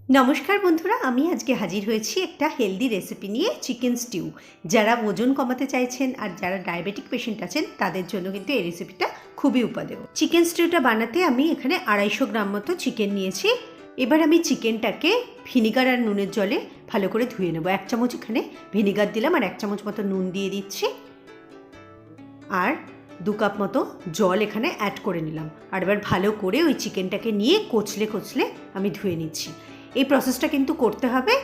নমস্কার বন্ধুরা, আমি আজকে হাজির হয়েছি একটা হেলদি রেসিপি নিয়ে, চিকেন স্টিউ। যারা ওজন কমাতে চাইছেন আর যারা ডায়াবেটিক পেশেন্ট আছেন তাদের জন্য কিন্তু এই রেসিপিটা খুবই উপাদেয়। চিকেন স্টিউটা বানাতে আমি এখানে 250 গ্রাম মতো চিকেন নিয়েছি। এবার আমি চিকেনটাকে ভিনিগার আর নুনের জলে ভালো করে ধুয়ে নেব। 1 চামচ এখানে ভিনিগার দিলাম আর 1 চামচ মতো নুন দিয়ে দিচ্ছি, আর 2 কাপ মতো জল এখানে অ্যাড করে নিলাম। আর এবার ভালো করে ওই চিকেনটাকে নিয়ে কচলে কচলে আমি ধুয়ে নিচ্ছি। এই প্রসেসটা কিন্তু করতে হবে,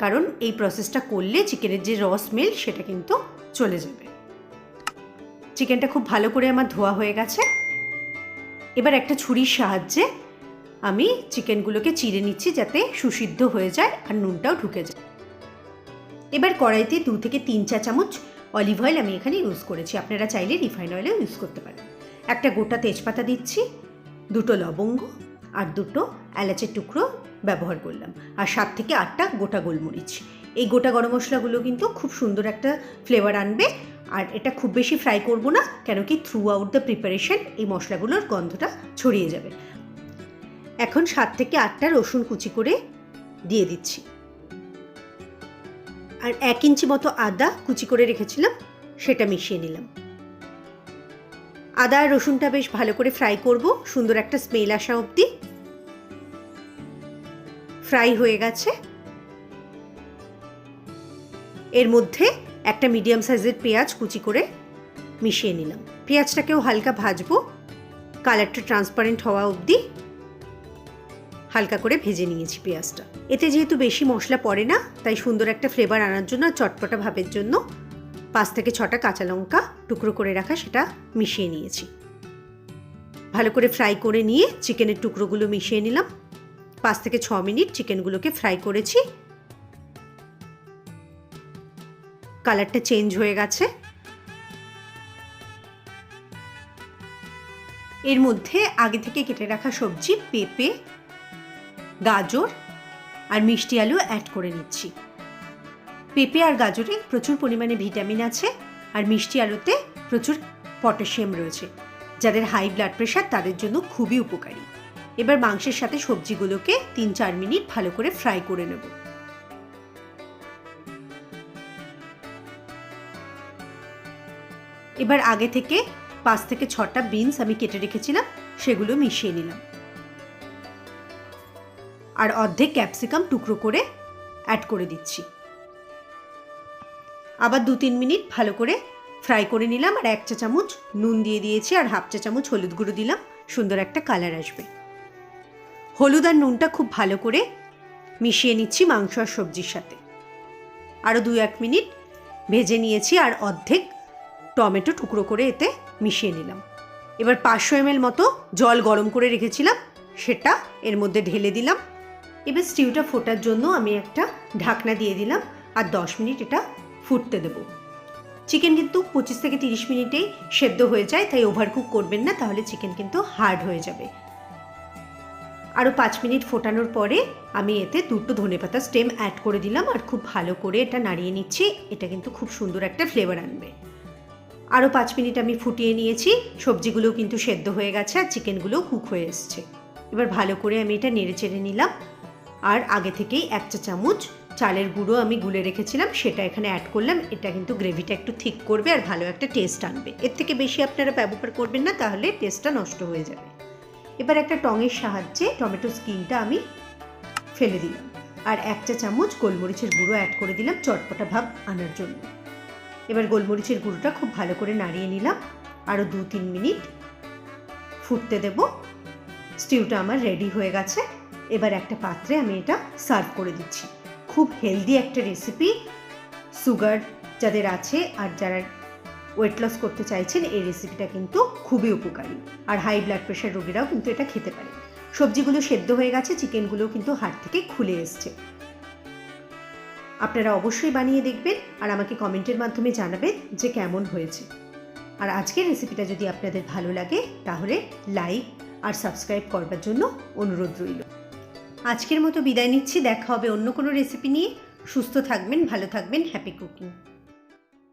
কারণ এই প্রসেসটা করলে চিকেনের যে র স্মেল সেটা কিন্তু চলে যাবে। চিকেনটা খুব ভালো করে আমার ধোয়া হয়ে গেছে। এবার একটা ছুরির সাহায্যে আমি চিকেনগুলোকে চিড়ে নিচ্ছি যাতে সুসিদ্ধ হয়ে যায় আর নুনটাও ঢুকে যায়। এবার কড়াইতে 2 থেকে 3 চা চামচ অলিভ অয়েল আমি এখানে ইউজ করেছি, আপনারা চাইলে রিফাইন অয়েলও ইউজ করতে পারেন। একটা গোটা তেজপাতা দিচ্ছি, 2টো লবঙ্গ আর 2টো এলাচের টুকরো ব্যবহার করলাম, আর 7 থেকে 8টা গোটা গোলমরিচ। এই গোটা গরম মশলাগুলো কিন্তু খুব সুন্দর একটা ফ্লেভার আনবে। আর এটা খুব বেশি ফ্রাই করব না, কেন কি থ্রু আউট দ্য প্রিপারেশন এই মশলাগুলোর গন্ধটা ছড়িয়ে যাবে। এখন 7 থেকে 8টা রসুন কুচি করে দিয়ে দিচ্ছি, আর 1 ইঞ্চি মতো আদা কুচি করে রেখেছিলাম সেটা মিশিয়ে নিলাম। আদা আর রসুনটা বেশ ভালো করে ফ্রাই করব, সুন্দর একটা স্মেল আসা অবধি। ফ্রাই হয়ে গেছে। এর মধ্যে একটা মিডিয়াম সাইজের পেঁয়াজ কুচি করে মিশিয়ে নিলাম। পেঁয়াজটাকেও হালকা ভাজবো, কালারটা ট্রান্সপারেন্ট হওয়া অবধি হালকা করে ভেজে নিয়েছি পেঁয়াজটা। এতে যেহেতু বেশি মশলা পড়ে না, তাই সুন্দর একটা ফ্লেভার আনার জন্য, চটপটা ভাবের জন্য 5 থেকে 6টা কাঁচা লঙ্কা টুকরো করে রাখা সেটা মিশিয়ে নিয়েছি। ভালো করে ফ্রাই করে নিয়ে চিকেনের টুকরোগুলো মিশিয়ে নিলাম। 5 থেকে 6 মিনিট চিকেনগুলোকে ফ্রাই করেছি। কালারটা চেঞ্জ হয়ে গেছে। এর মধ্যে আগে থেকে কেটে রাখা সবজি, পেঁপে, গাজর আর মিষ্টি আলু অ্যাড করে নিচ্ছি। পেঁপে আর গাজরে প্রচুর পরিমাণে ভিটামিন আছে, আর মিষ্টি আলুতে প্রচুর পটাশিয়াম রয়েছে। যাদের হাই ব্লাড প্রেশার তাদের জন্য খুবই উপকারী। এবার মাংসের সাথে সবজিগুলোকে 3-4 মিনিট ভালো করে ফ্রাই করে নেব। এবার আগে থেকে 5 থেকে 6টা বিনস আমি কেটে রেখেছিলাম সেগুলো মিশিয়ে নিলাম, আর অর্ধেক ক্যাপসিকাম টুকরো করে অ্যাড করে দিচ্ছি। আবার 2-3 মিনিট ভালো করে ফ্রাই করে নিলাম, আর 1 চা চামচ নুন দিয়ে দিয়েছি, আর হাফ চা চামচ হলুদ গুঁড়ো দিলাম, সুন্দর একটা কালার আসবে। হলুদ আর নুনটা খুব ভালো করে মিশিয়ে নিচ্ছি মাংস আর সবজির সাথে। আরও 2-1 মিনিট ভেজে নিয়েছি, আর অর্ধেক টমেটো টুকরো করে এতে মিশিয়ে নিলাম। এবার 500 ml মতো জল গরম করে রেখেছিলাম সেটা এর মধ্যে ঢেলে দিলাম। এবার স্টিউটা ফোটার জন্য আমি একটা ঢাকনা দিয়ে দিলাম, আর 10 মিনিট এটা ফুটতে দেবো। চিকেন কিন্তু 25 থেকে 30 মিনিটেই সেদ্ধ হয়ে যায়, তাই ওভারকুক করবেন না, তাহলে চিকেন কিন্তু হার্ড হয়ে যাবে। আরও 5 মিনিট ফোটানোর পরে আমি এতে 2টো ধনেপাতা স্টেম অ্যাড করে দিলাম, আর খুব ভালো করে এটা নাড়িয়ে নিচ্ছি। এটা কিন্তু খুব সুন্দর একটা ফ্লেভার আনবে। আরও 5 মিনিট আমি ফুটিয়ে নিয়েছি। সবজিগুলোও কিন্তু সেদ্ধ হয়ে গেছে, আর চিকেনগুলোও কুক হয়ে এসছে। এবার ভালো করে আমি এটা নেড়ে চেড়ে নিলাম, আর আগে থেকেই 1 চা চামচ চালের গুঁড়ো আমি গুলে রেখেছিলাম সেটা এখানে অ্যাড করলাম। এটা কিন্তু গ্রেভিটা একটু ঠিক করবে আর ভালো একটা টেস্ট আনবে। এর থেকে বেশি আপনারা ব্যবহার করবেন না, তাহলে টেস্টটা নষ্ট হয়ে যাবে। এবার একটা টঙের সাহায্যে টমেটো স্কিনটা আমি ফেলে দিলাম, আর 1 চা চামচ গোলমরিচের গুঁড়ো অ্যাড করে দিলাম চটপটা ভাব আনার জন্য। এবার গোলমরিচের গুঁড়োটা খুব ভালো করে নাড়িয়ে নিলাম, আরও 2-3 মিনিট ফুটতে দেব। স্টিউটা আমার রেডি হয়ে গেছে। এবার একটা পাত্রে আমি এটা সার্ভ করে দিচ্ছি। খুব হেলদি একটা রেসিপি। সুগার যাদের আছে আর যারা ওয়েট লস করতে চাইছেন, এই রেসিপিটা কিন্তু খুবই উপকারী, আর হাই ব্লাড প্রেশার রোগীরাও কিন্তু এটা খেতে পারে। সবজিগুলো সেদ্ধ হয়ে গেছে, চিকেনগুলো কিন্তু হাড় থেকে খুলে এসছে। আপনারা অবশ্যই বানিয়ে দেখবেন, আর আমাকে কমেন্টের মাধ্যমে জানাবেন যে কেমন হয়েছে। আর আজকের রেসিপিটা যদি আপনাদের ভালো লাগে তাহলে লাইক আর সাবস্ক্রাইব করবার জন্য অনুরোধ রইল। আজকের মতো বিদায় নিচ্ছি। দেখা হবে অন্য কোনো রেসিপি নিয়ে। সুস্থ থাকবেন, ভালো থাকবেন। Happy cooking.